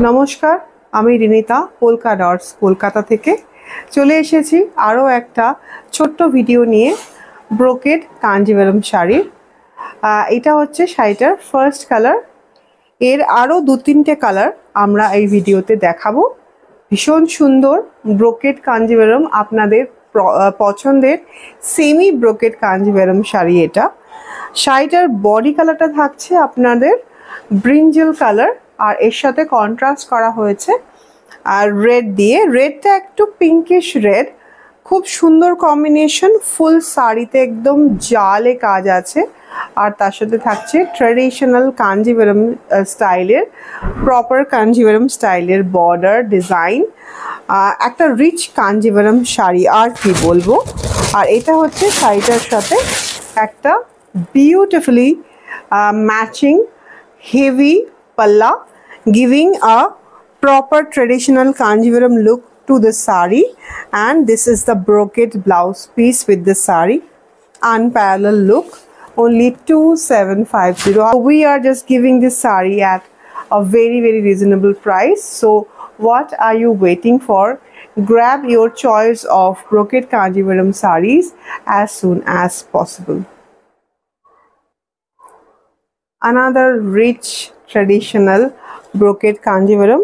নমস্কার, আমি Rinita polka dots Kolkata থেকে চলে এসেছি আরও একটা ছোট্ট ভিডিও নিয়ে ব্রোকেড কাঞ্জিভারাম শাড়ির। এটা হচ্ছে শাড়িটার ফার্স্ট কালার। এর আরও দু তিনটে কালার আমরা এই ভিডিওতে দেখাবো। ভীষণ সুন্দর ব্রোকেড কাঞ্জিভারাম, আপনাদের পছন্দের সেমি ব্রোকেড কাঞ্জিভারাম শাড়ি এটা। শাড়িটার বডি কালারটা থাকছে আপনাদের ব্রিঞ্জল কালার, আর এর সাথে কন্ট্রাস্ট করা হয়েছে আর রেড দিয়ে। রেডটা একটু পিঙ্কিশ রেড, খুব সুন্দর কম্বিনেশন। ফুল শাড়িতে একদম জালে কাজ আছে, আর তার সাথে থাকছে ট্র্যাডিশনাল কাঞ্জিভারাম স্টাইলের, প্রপার কাঞ্জিভারাম স্টাইলের বর্ডার ডিজাইন। একটা রিচ কাঞ্জিভারাম শাড়ি, আর কি বলবো। আর এটা হচ্ছে শাড়িটার সাথে একটা beautifully matching heavy palla, giving a proper traditional Kanjivaram look to the sari. And this is the brocade blouse piece with the sari. Unparalleled look, only 2750. We are just giving this sari at a very reasonable price. So what are you waiting for? Grab your choice of brocade Kanjivaram saris as soon as possible. Another rich traditional brocade Kanjivaram.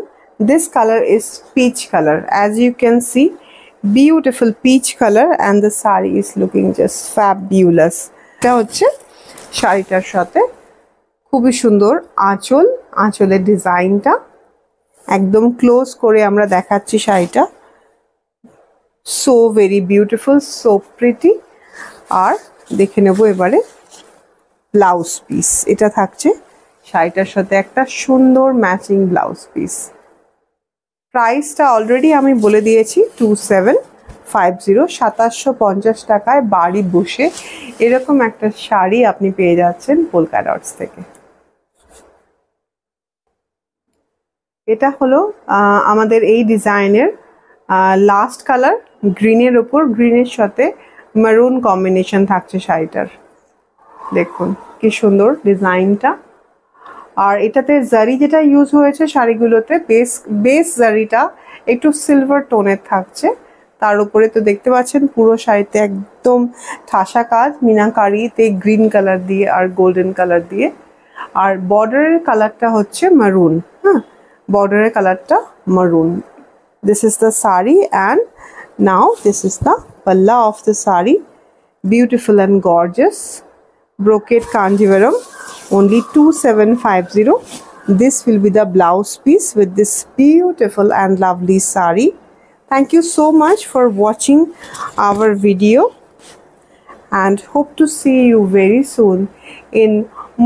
This color is peach color. As you can see, beautiful peach color, and the sari is looking just fabulous. এটা হচ্ছে শাড়িটার সাথে খুবই সুন্দর আঁচল, আঁচলের ডিজাইনটা একদম ক্লোজ করে আমরা দেখাচ্ছি শাড়িটা। So very beautiful, so pretty. আর দেখে নেব এবারে ব্লাউজ পিস। এটা থাকছে শাড়িটার সাথে একটা সুন্দর ম্যাচিং ব্লাউজ পিস। প্রাইসটা অলরেডি আমি বলে দিয়েছি 2750, 2750 টাকায় বাড়ি বসে এরকম একটা শাড়ি আপনি পেয়ে যাচ্ছেন পোলকা ডটস থেকে। এটা হলো আমাদের এই ডিজাইনের লাস্ট কালার, গ্রিনের ওপর, গ্রিনের সাথে মারুন কম্বিনেশন থাকছে শাড়িটার। দেখুন কি সুন্দর ডিজাইনটা। আর এটাতে জারি যেটা ইউজ হয়েছে শাড়িগুলোতে, বেস জারিটা একটু সিলভার টোনের থাকছে। তার উপরে তো দেখতে পাচ্ছেন পুরো শাড়িতে একদম ঠাসা কাজ মিনাকারিতে গ্রিন কালার দিয়ে আর গোল্ডেন কালার দিয়ে। আর বর্ডারের কালারটা হচ্ছে মারুন। হ্যাঁ, বর্ডারের কালারটা maroon. This is the sari, and now this is the palla of the sari. Beautiful and gorgeous brocade Kanjivaram, only 2750. This will be the blouse piece with this beautiful and lovely sari. Thank you so much for watching our video, and hope to see you very soon in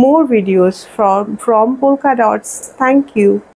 more videos from Polka Dots. Thank you.